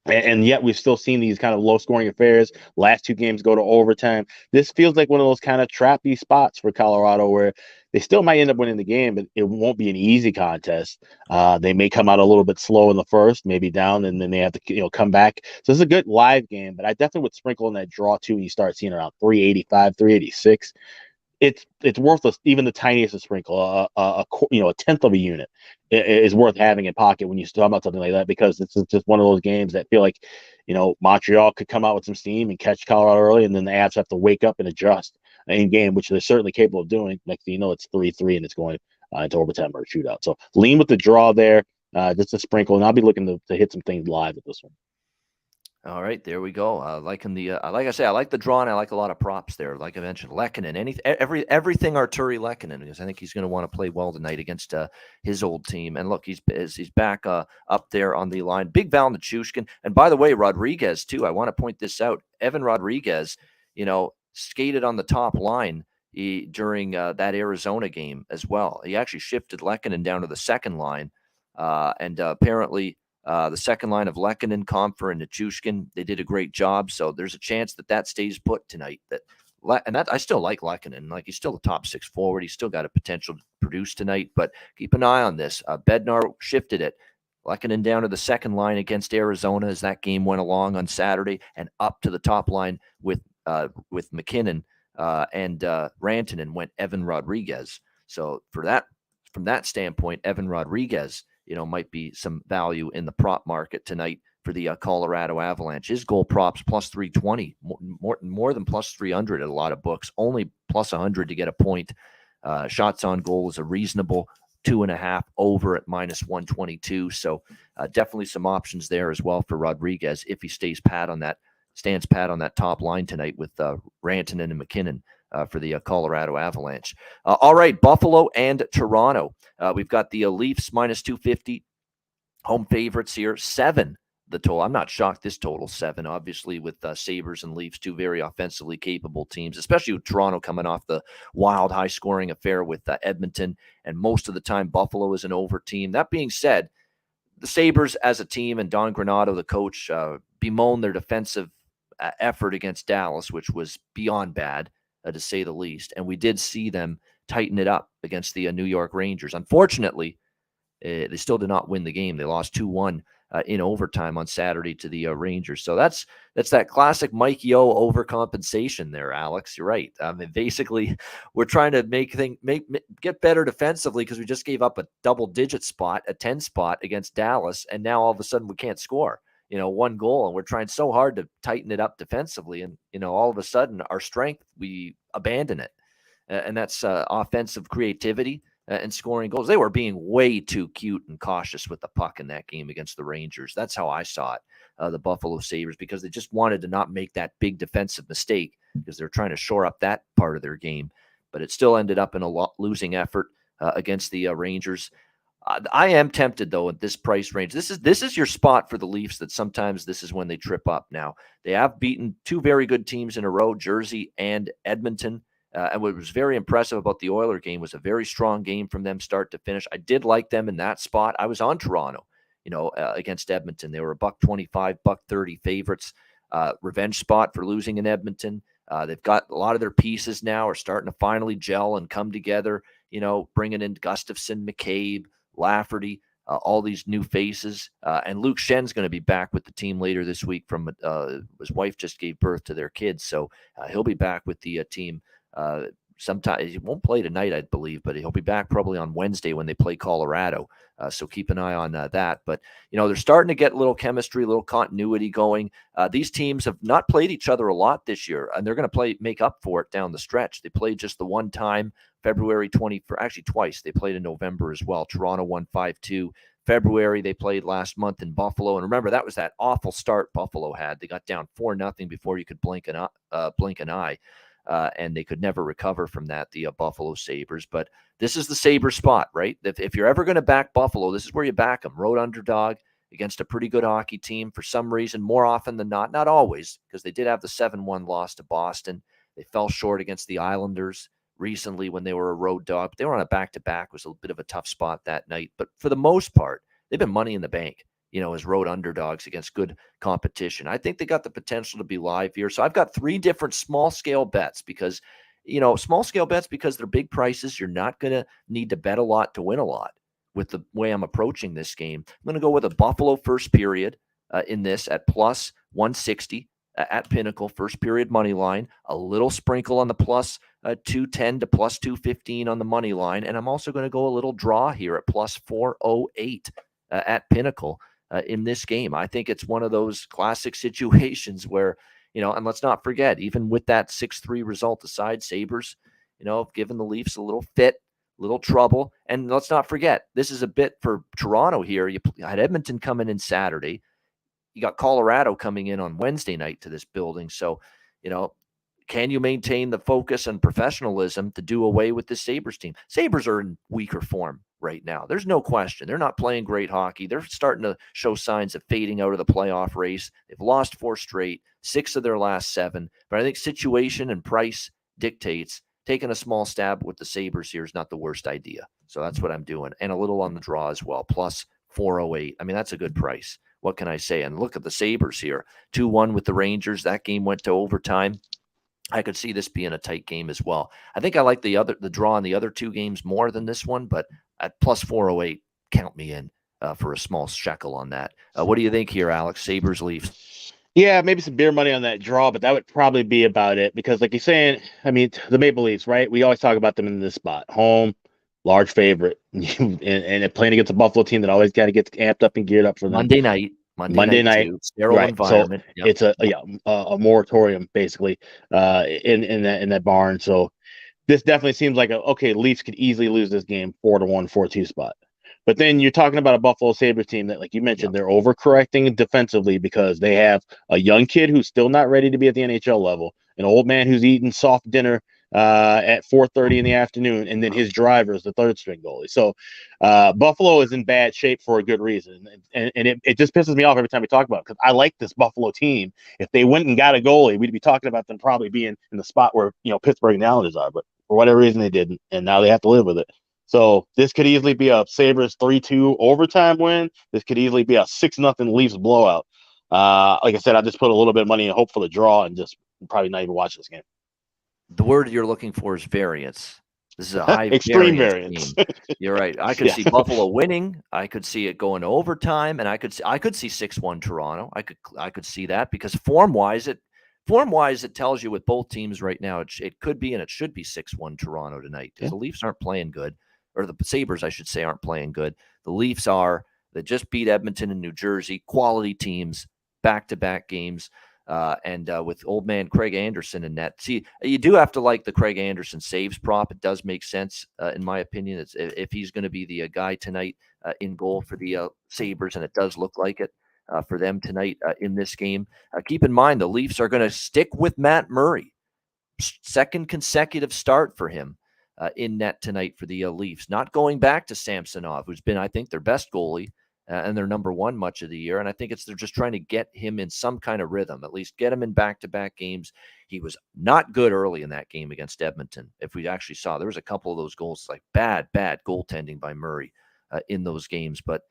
And yet we've still seen these kind of low-scoring affairs. Last 2 games go to overtime. This feels like one of those kind of trappy spots for Colorado where they still might end up winning the game, but it won't be an easy contest. They may come out a little bit slow in the first, maybe down, and then they have to come back. So it's a good live game, but I definitely would sprinkle in that draw too when you start seeing around 385, 386. It's worth even the tiniest of sprinkle, a tenth of a unit is worth having in pocket when you talk about something like that, because it's just one of those games that feel like, Montreal could come out with some steam and catch Colorado early, and then the Avs have to wake up and adjust in game, which they're certainly capable of doing. Next thing you know, it's 3-3 and it's going into overtime or a shootout. So lean with the draw there, just a sprinkle, and I'll be looking to hit some things live with this one. All right, there we go. Like I say, I like the draw, and I like a lot of props there. Like I mentioned, Lehkonen, everything Arturi Lehkonen, because I think he's going to want to play well tonight against his old team. And look, he's back up there on the line. Big Val Nichushkin, and by the way, Rodriguez too. I want to point this out. Evan Rodriguez, skated on the top line during that Arizona game as well. He actually shifted Lehkonen down to the second line, and apparently. The second line of Lehkonen, Comfer, and Nichushkin, they did a great job. So there's a chance that stays put tonight. And I still like Lehkonen. Like, he's still a top 6 forward. He's still got a potential to produce tonight. But keep an eye on this. Bednar shifted it. Lehkonen down to the second line against Arizona as that game went along on Saturday, and up to the top line with McKinnon and Rantanen went Evan Rodriguez. So from that standpoint, Evan Rodriguez, might be some value in the prop market tonight for the Colorado Avalanche. His goal props plus 320, more than plus 300 at a lot of books, only plus 100 to get a point. Shots on goal is a reasonable 2.5 over at minus 122. So definitely some options there as well for Rodriguez if he stands pat on that top line tonight with Rantanen and McKinnon. For the Colorado Avalanche. All right, Buffalo and Toronto. We've got the Leafs minus 250. Home favorites here, 7 the total. I'm not shocked this total 7, obviously, with Sabres and Leafs, 2 very offensively capable teams, especially with Toronto coming off the wild high-scoring affair with Edmonton, and most of the time Buffalo is an over team. That being said, the Sabres as a team and Don Granato, the coach, bemoan their defensive effort against Dallas, which was beyond bad, to say the least. And we did see them tighten it up against the New York Rangers. Unfortunately, They still did not win the game. They lost 2-1 in overtime on Saturday to the Rangers. So that's that classic Mike Yeo overcompensation there, Alex. You're right. I mean, basically, we're trying to get better defensively because we just gave up a double-digit spot, a 10 spot against Dallas, and now all of a sudden we can't score. 1 goal, and we're trying so hard to tighten it up defensively, and all of a sudden our strength, we abandon it, and that's offensive creativity and scoring goals. They were being way too cute and cautious with the puck in that game against the Rangers. That's how I saw it, the Buffalo Sabres, because they just wanted to not make that big defensive mistake because they're trying to shore up that part of their game, but it still ended up in a losing effort against the Rangers. I am tempted, though, at this price range. This is your spot for the Leafs, that sometimes this is when they trip up. Now, they have beaten 2 very good teams in a row, Jersey and Edmonton. And what was very impressive about the Oiler game was a very strong game from them start to finish. I did like them in that spot. I was on Toronto, against Edmonton. They were $1.25, $1.30 favorites. Revenge spot for losing in Edmonton. They've got a lot of their pieces now are starting to finally gel and come together, bringing in Gustafsson, McCabe, Lafferty, all these new faces. And Luke Schen's going to be back with the team later this week from his wife just gave birth to their kids. So he'll be back with the team sometime. He won't play tonight, I believe, but he'll be back probably on Wednesday when they play Colorado. So keep an eye on that. But, they're starting to get a little chemistry, a little continuity going. These teams have not played each other a lot this year, and they're going to make up for it down the stretch. They played just the one time, February 20, actually twice. They played in November as well. Toronto won 5-2. February, they played last month in Buffalo. And remember, that was that awful start Buffalo had. They got down 4-0 before you could blink an eye. And they could never recover from that, the Buffalo Sabres. But this is the Sabres spot, right? If you're ever going to back Buffalo, this is where you back them. Road underdog against a pretty good hockey team for some reason, more often than not always, because they did have the 7-1 loss to Boston. They fell short against the Islanders recently when they were a road dog. But they were on a back-to-back. It was a bit of a tough spot that night. But for the most part, they've been money in the bank, as road underdogs against good competition. I think they got the potential to be live here. So I've got 3 different small-scale bets because, small-scale bets because they're big prices. You're not going to need to bet a lot to win a lot with the way I'm approaching this game. I'm going to go with a Buffalo first period in this at plus 160 at Pinnacle, first period money line, a little sprinkle on the plus 210 to plus 215 on the money line. And I'm also going to go a little draw here at plus 408 at Pinnacle. In this game, I think it's one of those classic situations where, and let's not forget, even with that 6-3 result aside, Sabres, have given the Leafs a little little trouble. And let's not forget, this is a bit for Toronto here. You had Edmonton coming in Saturday. You got Colorado coming in on Wednesday night to this building. So, can you maintain the focus and professionalism to do away with the Sabres team? Sabres are in weaker form right now. There's no question. They're not playing great hockey. They're starting to show signs of fading out of the playoff race. They've lost 4 straight, 6 of their last 7. But I think situation and price dictates taking a small stab with the Sabres here is not the worst idea. So that's what I'm doing. And a little on the draw as well, plus 408. I mean, that's a good price. What can I say? And look at the Sabres here. 2-1 with the Rangers. That game went to overtime. I could see this being a tight game as well. I think I like the draw in the other 2 games more than this one, but at plus 408, count me in for a small shekel on that. What do you think here, Alex? Sabres, Leafs? Yeah, maybe some beer money on that draw, but that would probably be about it because, like you're saying, I mean, the Maple Leafs, right? We always talk about them in this spot. Home, large favorite, and playing against a Buffalo team that always got to get amped up and geared up for them. Monday night, sterile environment. So it's a moratorium basically in that barn. So this definitely seems like Leafs could easily lose this game 4-1, 4-2 spot. But then you're talking about a Buffalo Sabres team that, like you mentioned, they're overcorrecting defensively because they have a young kid who's still not ready to be at the NHL level, an old man who's eating soft dinner at 4:30 in the afternoon, and then his driver is the third string goalie. So Buffalo is in bad shape for a good reason, and it just pisses me off every time we talk about it because I like this Buffalo team. If they went and got a goalie, we'd be talking about them probably being in the spot where Pittsburgh and the Islanders are, but for whatever reason they didn't, and now they have to live with it. So this could easily be a Sabres 3-2 overtime win. This could easily be a 6-0 Leafs blowout. Like I said, I just put a little bit of money and hope for the draw and just probably not even watch this game. The word you're looking for is variance. This is a high extreme variance variance. game. You're right. I could Yeah. see Buffalo winning. I could see it going to overtime, and I could see 6-1 Toronto. I could see that because form-wise it tells you with both teams right now it could be and it should be 6-1 Toronto tonight because the Leafs aren't playing good, or the Sabres I should say aren't playing good. The Leafs are. They just beat Edmonton and New Jersey, quality teams, back-to-back games. And with old man Craig Anderson in net. See, you do have to like the Craig Anderson saves prop. It does make sense, in my opinion. It's, if he's going to be the guy tonight in goal for the Sabres, and it does look like it for them tonight in this game. Keep in mind, the Leafs are going to stick with Matt Murray. Second consecutive start for him in net tonight for the Leafs. Not going back to Samsonov, who's been, I think, their best goalie. And they're number one much of the year. And I think they're just trying to get him in some kind of rhythm, at least get him in back-to-back games. He was not good early in that game against Edmonton. If we actually saw, there was a couple of those goals, like bad goaltending by Murray in those games, but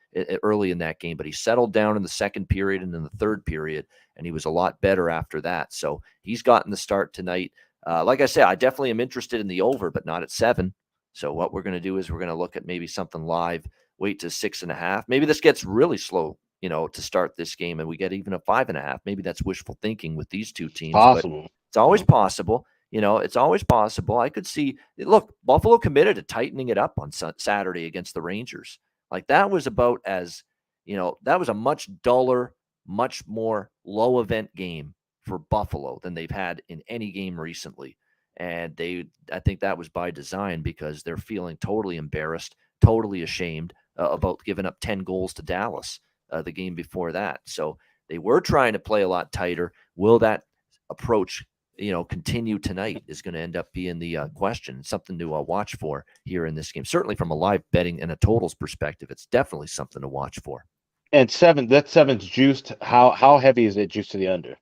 early in that game. But he settled down in the second period and in the third period, and he was a lot better after that. So he's gotten the start tonight. Like I said, I definitely am interested in the over, but not at 7. So what we're going to do is we're going to look at maybe something live. Wait to 6.5. Maybe this gets really slow, to start this game, and we get even a 5.5. Maybe that's wishful thinking with these two teams. Possible. But it's always possible. It's always possible. I could see. Look, Buffalo committed to tightening it up on Saturday against the Rangers. Like that was about as, that was a much duller, much more low event game for Buffalo than they've had in any game recently. And I think that was by design because they're feeling totally embarrassed, totally ashamed about giving up 10 goals to Dallas the game before that. So they were trying to play a lot tighter. Will that approach, continue tonight is going to end up being the question. Something to watch for here in this game. Certainly from a live betting and a totals perspective, it's definitely something to watch for. And 7's juiced. How heavy is it juiced to the under?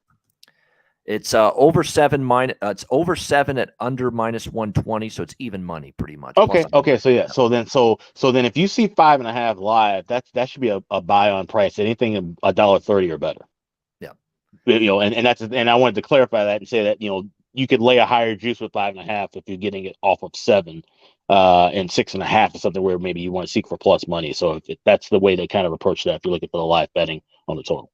It's over 7 it's over 7 at under -120, so it's even money pretty much. Okay. So yeah. So then if you see 5.5 live, that should be a buy on price. Anything $1.30 or better. Yeah. And I wanted to clarify that and say that you could lay a higher juice with 5.5 if you're getting it off of 7, and 6.5 is something where maybe you want to seek for plus money. So that's the way they kind of approach that if you're looking for the live betting on the total.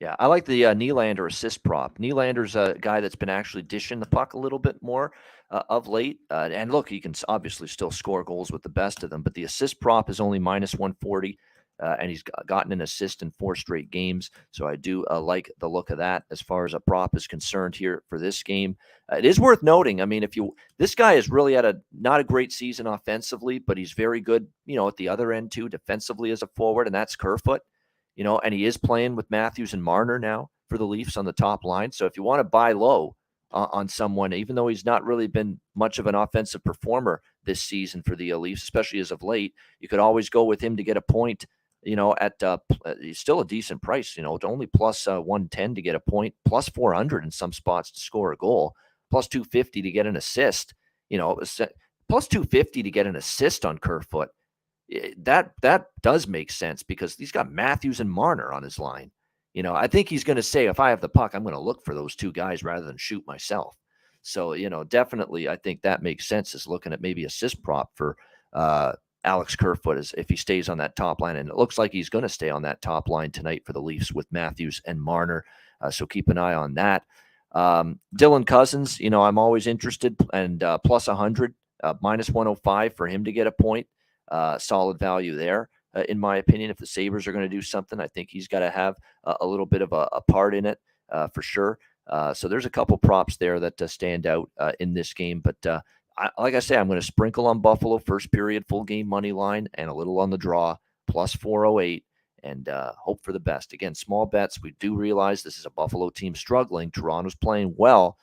Yeah, I like the Nylander assist prop. Nylander's a guy that's been actually dishing the puck a little bit more of late. And look, he can obviously still score goals with the best of them, but the assist prop is only -140, and he's gotten an assist in 4 straight games. So I do like the look of that as far as a prop is concerned here for this game. It is worth noting, I mean, this guy has really had not a great season offensively, but he's very good, at the other end too, defensively as a forward, and that's Kerfoot. And he is playing with Matthews and Marner now for the Leafs on the top line. So if you want to buy low on someone, even though he's not really been much of an offensive performer this season for the Leafs, especially as of late, you could always go with him to get a point, at he's still a decent price, only plus 110 to get a point, plus 400 in some spots to score a goal, plus 250 to get an assist, plus 250 to get an assist on Kerfoot. That does make sense because he's got Matthews and Marner on his line. I think he's going to say, if I have the puck, I'm going to look for those two guys rather than shoot myself. So, definitely I think that makes sense is looking at maybe assist prop for Alex Kerfoot as if he stays on that top line. And it looks like he's going to stay on that top line tonight for the Leafs with Matthews and Marner. So keep an eye on that. Dylan Cousins, I'm always interested, and plus 100, -105 for him to get a point. Solid value there, in my opinion. If the Sabres are going to do something, I think he's got to have a little bit of a part in it for sure. So there's a couple props there that stand out in this game. But like I say, I'm going to sprinkle on Buffalo first period, full game money line, and a little on the draw, plus 408, and hope for the best. Again, small bets. We do realize this is a Buffalo team struggling. Toronto's playing well.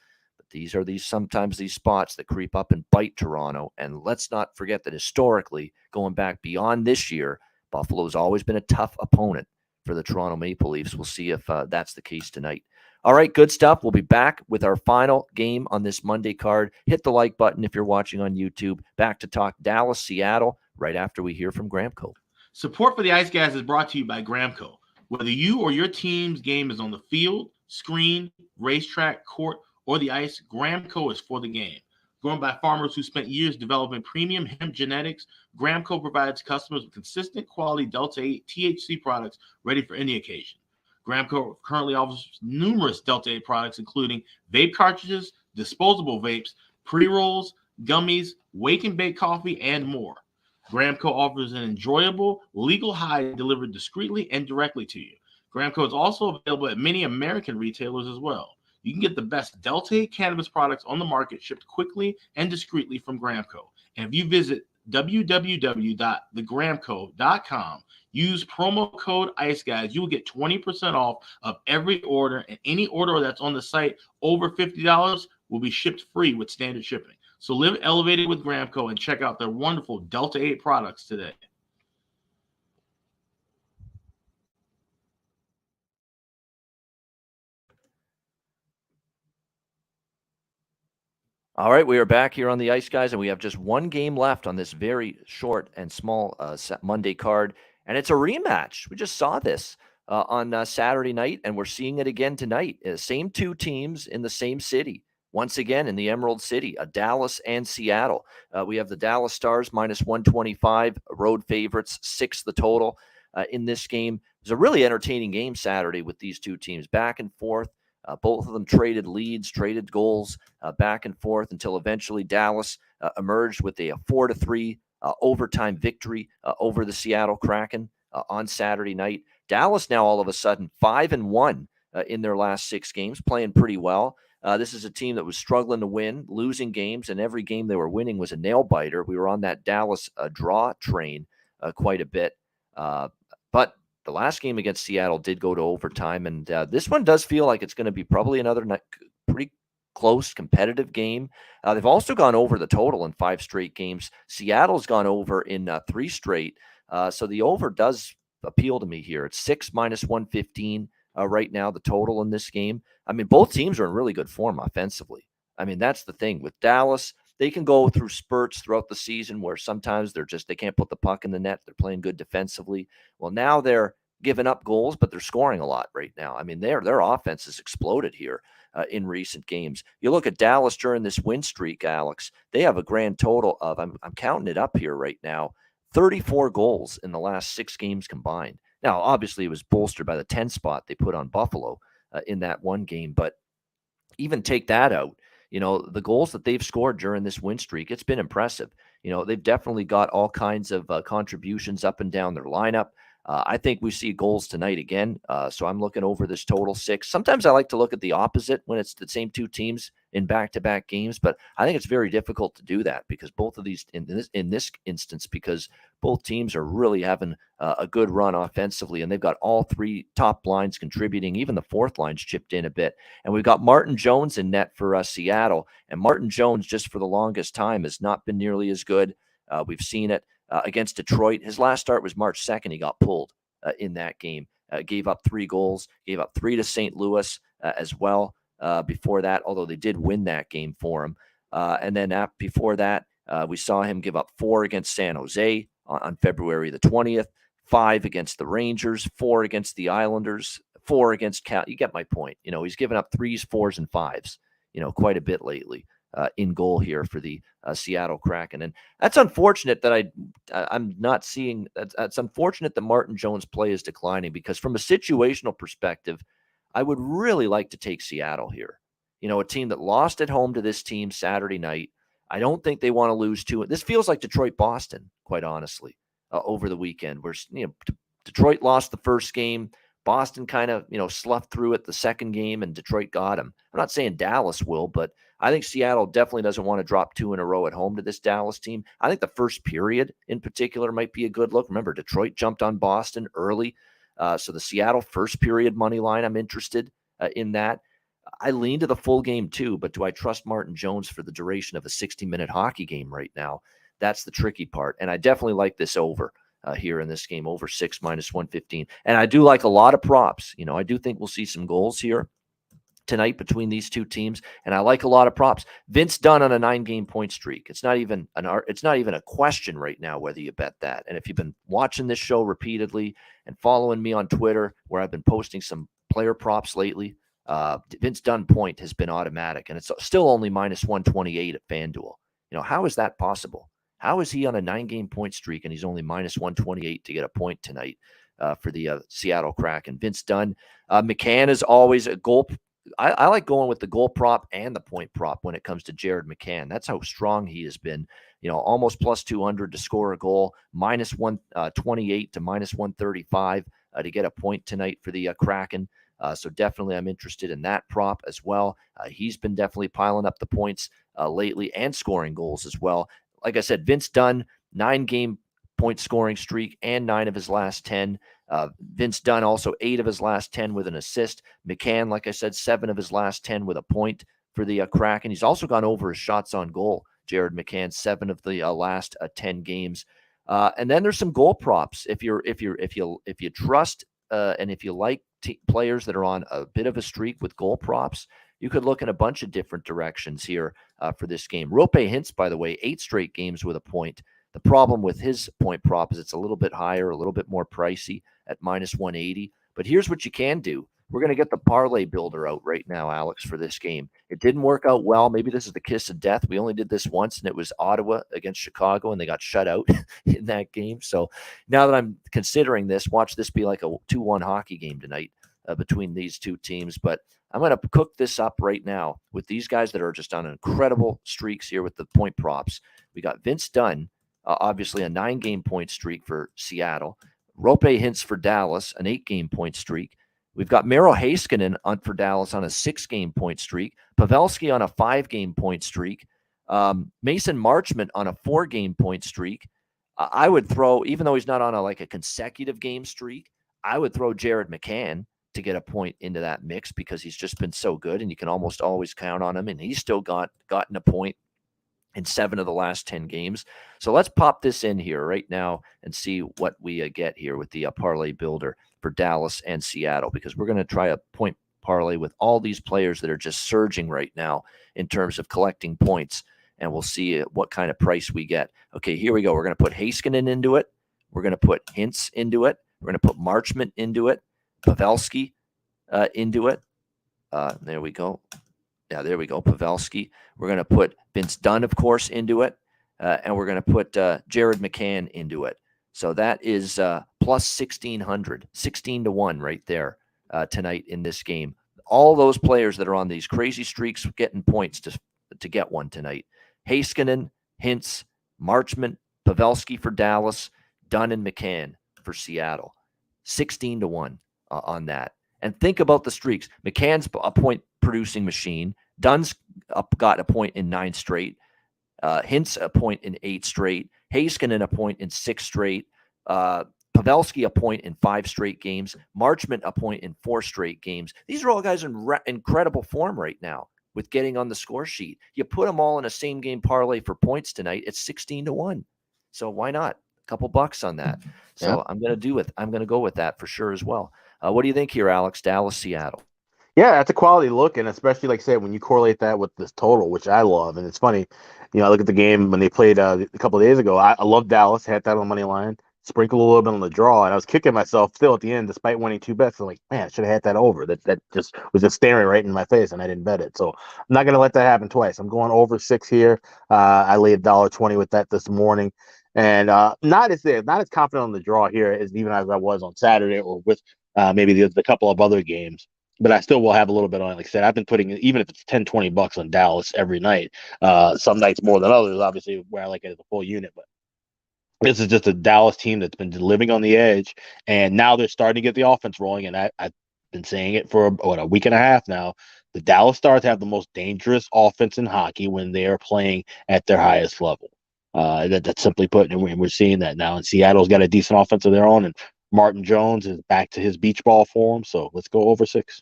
These are sometimes these spots that creep up and bite Toronto. And let's not forget that historically, going back beyond this year, Buffalo's always been a tough opponent for the Toronto Maple Leafs. We'll see if that's the case tonight. All right, good stuff. We'll be back with our final game on this Monday card. Hit the like button if you're watching on YouTube. Back to talk Dallas, Seattle, right after we hear from Gramco. Support for the Ice Guys is brought to you by Gramco. Whether you or your team's game is on the field, screen, racetrack, court, or the ice, Gramco is for the game. Grown by farmers who spent years developing premium hemp genetics, Gramco provides customers with consistent quality Delta 8 THC products ready for any occasion. Gramco currently offers numerous Delta 8 products, including vape cartridges, disposable vapes, pre-rolls, gummies, wake and bake coffee, and more. Gramco offers an enjoyable, legal high delivered discreetly and directly to you. Gramco is also available at many American retailers as well. You can get the best Delta 8 cannabis products on the market shipped quickly and discreetly from Gramco. And if you visit www.thegramco.com, use promo code Ice Guys, you will get 20% off of every order, and any order that's on the site over $50 will be shipped free with standard shipping. So live elevated with Gramco and check out their wonderful Delta 8 products today. All right, we are back here on the Ice Guys, and we have just one game left on this very short and small Monday card, and it's a rematch. We just saw this on Saturday night, and we're seeing it again tonight. Same two teams in the same city. Once again, in the Emerald City, Dallas and Seattle. We have the Dallas Stars minus 125, road favorites, 6 the total in this game. It was a really entertaining game Saturday with these two teams back and forth. Both of them traded leads, traded goals back and forth until eventually Dallas emerged with a 4-3 overtime victory over the Seattle Kraken on Saturday night. Dallas now all of a sudden 5-1 in their last 6 games, playing pretty well. This is a team that was struggling to win, losing games, and every game they were winning was a nail-biter. We were on that Dallas draw train quite a bit. But the last game against Seattle did go to overtime, and this one does feel like it's going to be probably another pretty close, competitive game. They've also gone over the total in 5 straight games. Seattle's gone over in 3 straight, so the over does appeal to me here. It's 6 minus 115 right now, the total in this game. I mean, both teams are in really good form offensively. I mean, that's the thing. With Dallas, they can go through spurts throughout the season where sometimes they can't put the puck in the net. They're playing good defensively. Well, now they're giving up goals, but they're scoring a lot right now. I mean, their offense has exploded here in recent games. You look at Dallas during this win streak, Alex, they have a grand total of, I'm counting it up here right now, 34 goals in the last 6 games combined. Now, obviously, it was bolstered by the 10 spot they put on Buffalo in that one game, but even take that out, the goals that they've scored during this win streak, it's been impressive. They've definitely got all kinds of contributions up and down their lineup. I think we see goals tonight again, so I'm looking over this total 6. Sometimes I like to look at the opposite when it's the same two teams in back-to-back games, but I think it's very difficult to do that because both of these, in this instance, because both teams are really having a good run offensively, and they've got all 3 top lines contributing. Even the 4th line's chipped in a bit, and we've got Martin Jones in net for Seattle, and Martin Jones just for the longest time has not been nearly as good. We've seen it. Against Detroit. His last start was March 2nd. He got pulled in that game. Gave up 3 goals, gave up 3 to St. Louis as well before that, although they did win that game for him. And then before that, we saw him give up 4 against San Jose on February the 20th, 5 against the Rangers, 4 against the Islanders, 4 against Cal. You get my point. He's given up 3s, 4s, and 5s, quite a bit lately. In goal here for the Seattle Kraken. And that's unfortunate that I'm not seeing. That's unfortunate that Martin Jones' play is declining because from a situational perspective, I would really like to take Seattle here. A team that lost at home to this team Saturday night. I don't think they want to lose to it. This feels like Detroit-Boston, quite honestly, over the weekend where, Detroit lost the first game. Boston kind of, sloughed through it the second game, and Detroit got him. I'm not saying Dallas will, but I think Seattle definitely doesn't want to drop 2 in a row at home to this Dallas team. I think the first period in particular might be a good look. Remember, Detroit jumped on Boston early. So the Seattle first period money line, I'm interested in that. I lean to the full game too, but do I trust Martin Jones for the duration of a 60-minute hockey game right now? That's the tricky part. And I definitely like this over here in this game, over 6 minus 115. And I do like a lot of props. I do think we'll see some goals here tonight between these two teams, and I like a lot of props. Vince Dunn on a 9-game point streak. It's not even a question right now whether you bet that. And if you've been watching this show repeatedly and following me on Twitter, where I've been posting some player props lately, Vince Dunn point has been automatic, and it's still only minus 128 at FanDuel. How is that possible? How is he on a 9-game point streak and he's only minus 128 to get a point tonight for the Seattle Kraken? Vince Dunn. McCann is always a goal. I like going with the goal prop and the point prop when it comes to Jared McCann. That's how strong he has been. Almost plus 200 to score a goal, minus 128 to minus 135 to get a point tonight for the Kraken. So definitely I'm interested in that prop as well. He's been definitely piling up the points lately and scoring goals as well. Like I said, Vince Dunn, 9-game point scoring streak and 9 of his last 10. Vince Dunn also 8 of his last 10 with an assist. McCann, like I said, 7 of his last 10 with a point for the Kraken. He's also gone over his shots on goal. Jared McCann, 7 of the last 10 games. And then there's some goal props. If you trust and if you like players that are on a bit of a streak with goal props, you could look in a bunch of different directions here for this game. Roope Hintz, by the way, 8 straight games with a point. The problem with his point prop is it's a little bit higher, a little bit more pricey at minus 180. But here's what you can do. We're going to get the parlay builder out right now, Alex, for this game. It didn't work out well. Maybe this is the kiss of death. We only did this once, and it was Ottawa against Chicago, and they got shut out in that game. So now that I'm considering this, watch this be like a 2-1 hockey game tonight between these two teams. But I'm going to cook this up right now with these guys that are just on incredible streaks here with the point props. We got Vince Dunn, obviously a 9-game point streak for Seattle. Roope Hintz for Dallas, an 8-game point streak. We've got Miro Heiskanen for Dallas on a 6-game point streak. Pavelski on a 5-game point streak. Mason Marchment on a 4-game point streak. I would throw, even though he's not on a consecutive game streak, I would throw Jared McCann to get a point into that mix because he's just been so good and you can almost always count on him. And he's still gotten a point in 7 of the last 10 games. So let's pop this in here right now and see what we get here with the parlay builder for Dallas and Seattle, because we're going to try a point parlay with all these players that are just surging right now in terms of collecting points, and we'll see what kind of price we get. Okay, here we go. We're going to put Heiskanen into it. We're going to put Hintz into it. We're going to put Marchment into it. Pavelski into it. There we go. Yeah, there we go. Pavelski. We're going to put Vince Dunn, of course, into it. And we're going to put Jared McCann into it. So that is plus 1,600, 16 to 1 right there tonight in this game. All those players that are on these crazy streaks getting points to get one tonight. Heiskanen, Hintz, Marchment, Pavelski for Dallas, Dunn and McCann for Seattle. 16 to 1 on that. And think about the streaks. McCann's a point-producing machine. Dunn's got a point in 9 straight. Hintz a point in 8 straight. Heiskanen a point in 6 straight. Pavelski a point in 5 straight games. Marchment a point in 4 straight games. These are all guys in incredible form right now with getting on the score sheet. You put them all in a same-game parlay for points tonight. It's 16 to 1. So why not? A couple bucks on that. So yeah. I'm going to go with that for sure as well. What do you think here, Alex? Dallas, Seattle. Yeah, that's a quality look, and especially, like I said, when you correlate that with this total, which I love. And it's funny, I look at the game when they played a couple of days ago. I love Dallas, had that on the money line, sprinkled a little bit on the draw, and I was kicking myself still at the end, despite winning 2 bets. I'm like, man, I should have had that over. That just was just staring right in my face, and I didn't bet it. So I'm not going to let that happen twice. I'm going over 6 here. I laid $1.20 with that this morning. And not as confident on the draw here as even as I was on Saturday or with maybe the couple of other games. But I still will have a little bit on it. Like I said, I've been putting, even if it's $10-20 on Dallas every night, some nights more than others, obviously, where I like it as a full unit. But this is just a Dallas team that's been living on the edge, and now they're starting to get the offense rolling. And I've been saying it for a week and a half now. The Dallas Stars have the most dangerous offense in hockey when they are playing at their highest level. That's simply put, and we're seeing that now. And Seattle's got a decent offense of their own, and Martin Jones is back to his beach ball form. So let's go over 6.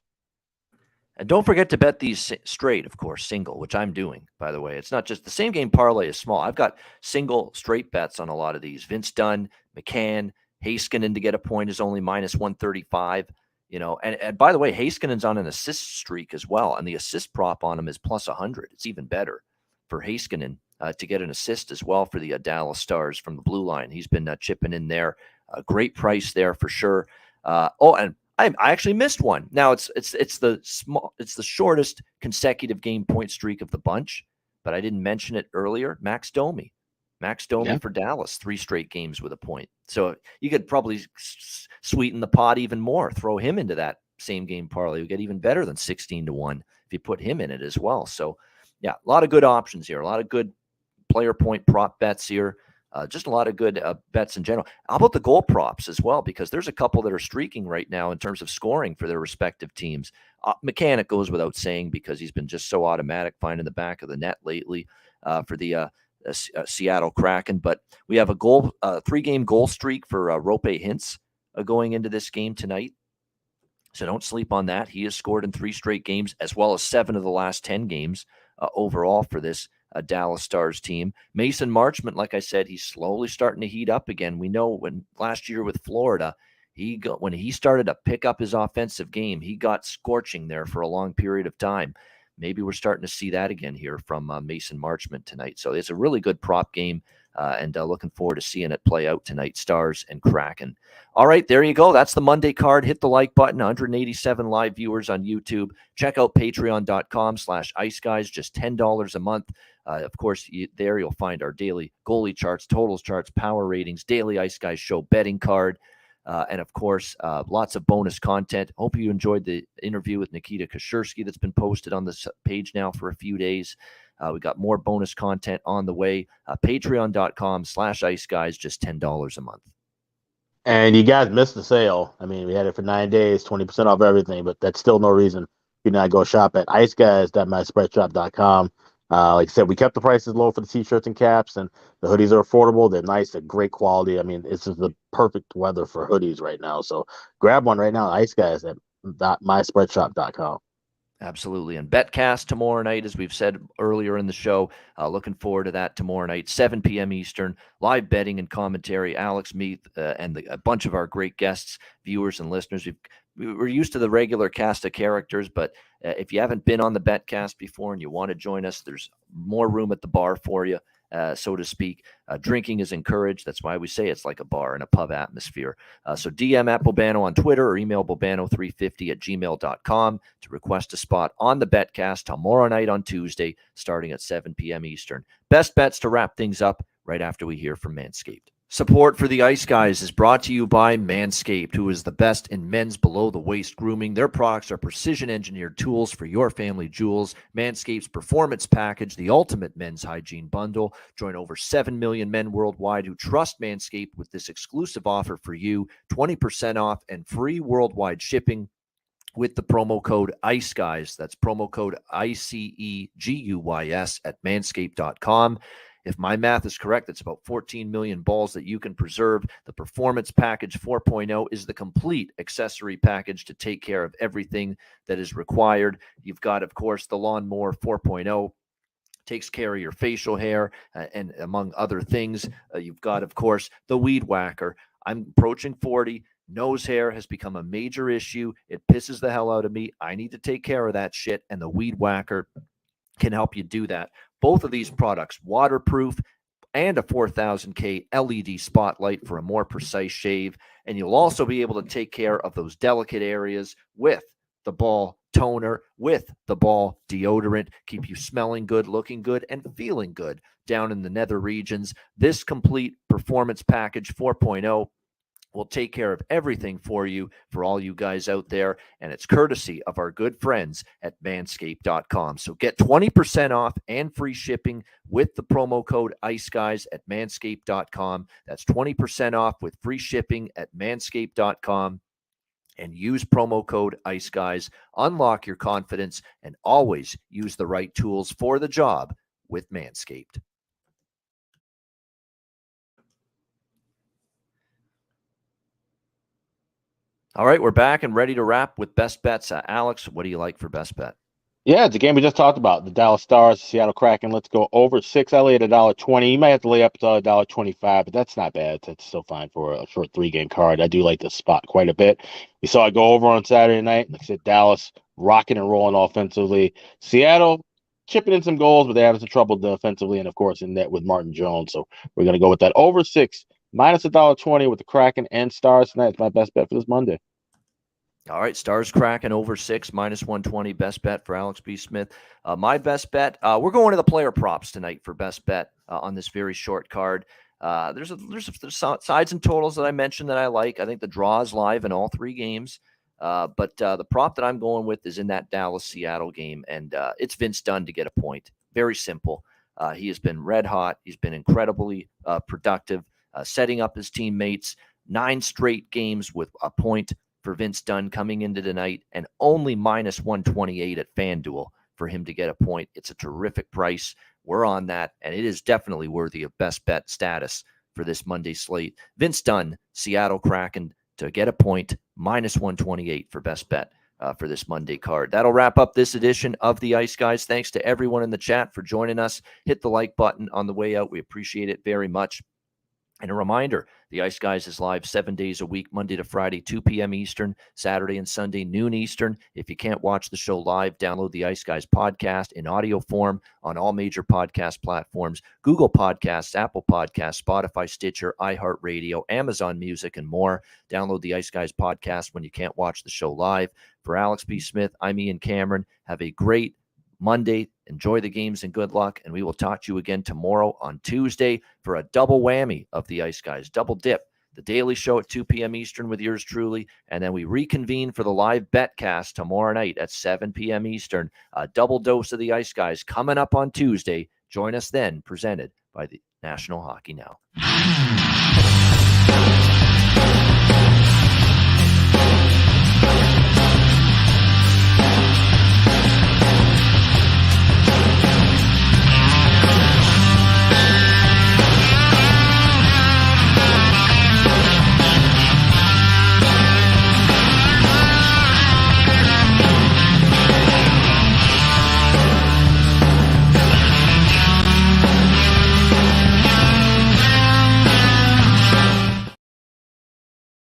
And don't forget to bet these straight, of course, single, which I'm doing, by the way. It's not just the same game parlay is small. I've got single straight bets on a lot of these. Vince Dunn, McCann, Heiskanen to get a point is only minus 135. And by the way, Heiskanen's on an assist streak as well. And the assist prop on him is plus 100. It's even better for Heiskanen to get an assist as well for the Dallas Stars from the blue line. He's been chipping in there. A great price there for sure. And I actually missed one. Now it's the shortest consecutive game point streak of the bunch, but I didn't mention it earlier. Max Domi for Dallas, 3 straight games with a point. So you could probably sweeten the pot even more. Throw him into that same game parlay. You get even better than 16-1 if you put him in it as well. So yeah, a lot of good options here. A lot of good player point prop bets here. Just a lot of good bets in general. How about the goal props as well? Because there's a couple that are streaking right now in terms of scoring for their respective teams. Mechanic goes without saying because he's been just so automatic finding the back of the net lately for the Seattle Kraken. But we have a 3-game goal streak for Rope Hintz going into this game tonight. So don't sleep on that. He has scored in 3 straight games, as well as 7 of the last 10 games overall for this Dallas Stars team. Mason Marchment, like I said, he's slowly starting to heat up again. We know when last year with Florida, when he started to pick up his offensive game, he got scorching there for a long period of time. Maybe we're starting to see that again here from Mason Marchment tonight. So it's a really good prop game. And looking forward to seeing it play out tonight, Stars and Kraken. All right, there you go. That's the Monday card. Hit the like button. 187 live viewers on YouTube. Check out patreon.com/Ice Guys, just $10 a month. Of course, there you'll find our daily goalie charts, totals charts, power ratings, daily Ice Guys show betting card. And of course, lots of bonus content. Hope you enjoyed the interview with Nikita Kashersky that's been posted on this page now for a few days. We got more bonus content on the way. Patreon.com/Ice Guys, just $10 a month. And you guys missed the sale. I mean, we had it for 9 days, 20% off everything, but that's still no reason you not go shop at iceguys.myspreadshop.com. Like I said, we kept the prices low for the t-shirts and caps, and the hoodies are affordable. They're nice. They're great quality. I mean, it's just the perfect weather for hoodies right now. So grab one right now, Ice Guys at myspreadshop.com. Absolutely. And Betcast tomorrow night, as we've said earlier in the show, looking forward to that tomorrow night, 7 p.m. Eastern, live betting and commentary, Alex Meath, and a bunch of our great guests, viewers and listeners. We're used to the regular cast of characters, but if you haven't been on the Betcast before and you want to join us, there's more room at the bar for you. So to speak. Drinking is encouraged. That's why we say it's like a bar in a pub atmosphere. So DM at Bobano on Twitter or email bobano350@gmail.com to request a spot on the Betcast tomorrow night on Tuesday, starting at 7 p.m. Eastern. Best bets to wrap things up right after we hear from Manscaped. Support for the Ice Guys is brought to you by Manscaped, who is the best in men's below-the-waist grooming. Their products are precision-engineered tools for your family jewels. Manscaped's Performance Package, the ultimate men's hygiene bundle. Join over 7 million men worldwide who trust Manscaped with this exclusive offer for you, 20% off and free worldwide shipping with the promo code ICEGUYS. That's promo code ICEGUYS at manscaped.com. If my math is correct, it's about 14 million balls that you can preserve. The Performance Package 4.0 is the complete accessory package to take care of everything that is required. You've got, of course, the Lawnmower 4.0. Takes care of your facial hair and among other things. You've got, of course, the Weed Whacker. I'm approaching 40. Nose hair has become a major issue. It pisses the hell out of me. I need to take care of that shit, and the Weed Whacker can help you do that. Both of these products, waterproof and a 4000K LED spotlight for a more precise shave. And you'll also be able to take care of those delicate areas with the ball toner, with the ball deodorant, keep you smelling good, looking good, and feeling good down in the nether regions. This complete Performance Package 4.0 will take care of everything for you, for all you guys out there, and it's courtesy of our good friends at manscaped.com. So get 20% off and free shipping with the promo code ICEGUYS at manscaped.com. That's 20% off with free shipping at manscaped.com. And use promo code ICEGUYS. Unlock your confidence and always use the right tools for the job with Manscaped. All right, we're back and ready to wrap with best bets. Alex, what do you like for best bet? Yeah, it's a game we just talked about. The Dallas Stars, the Seattle Kraken. Let's go over 6. I lay at $1.20. You might have to lay up to $1.25, but that's not bad. That's still fine for a short 3-game card. I do like this spot quite a bit. We saw it go over on Saturday night. Like I said, Dallas rocking and rolling offensively. Seattle chipping in some goals, but they're having some trouble defensively, and of course in net with Martin Jones. So we're going to go with that over 6. Minus $1.20 with the Kraken and Stars tonight. It's my best bet for this Monday. All right, Stars Kraken over 6, -120. Best bet for Alex B. Smith. My best bet, we're going to the player props tonight for best bet on this very short card. There's sides and totals that I mentioned that I like. I think the draw is live in all 3 games. But the prop that I'm going with is in that Dallas-Seattle game, and it's Vince Dunn to get a point. Very simple. He has been red hot. He's been incredibly productive, setting up his teammates. 9 straight games with a point for Vince Dunn coming into tonight, and only -128 at FanDuel for him to get a point. It's a terrific price. We're on that, and it is definitely worthy of best bet status for this Monday slate. Vince Dunn, Seattle Kraken, to get a point, -128 for best bet for this Monday card. That'll wrap up this edition of the Ice Guys. Thanks to everyone in the chat for joining us. Hit the like button on the way out. We appreciate it very much. And a reminder, the Ice Guys is live 7 days a week, Monday to Friday, 2 p.m. Eastern, Saturday and Sunday, noon Eastern. If you can't watch the show live, download the Ice Guys podcast in audio form on all major podcast platforms, Google Podcasts, Apple Podcasts, Spotify, Stitcher, iHeartRadio, Amazon Music, and more. Download the Ice Guys podcast when you can't watch the show live. For Alex B. Smith, I'm Ian Cameron. Have a great Monday. Enjoy the games and good luck. And we will talk to you again tomorrow on Tuesday for a double whammy of the Ice Guys. Double dip. The Daily Show at 2 p.m. Eastern with yours truly. And then we reconvene for the live betcast tomorrow night at 7 p.m. Eastern. A double dose of the Ice Guys coming up on Tuesday. Join us then, presented by the National Hockey Now.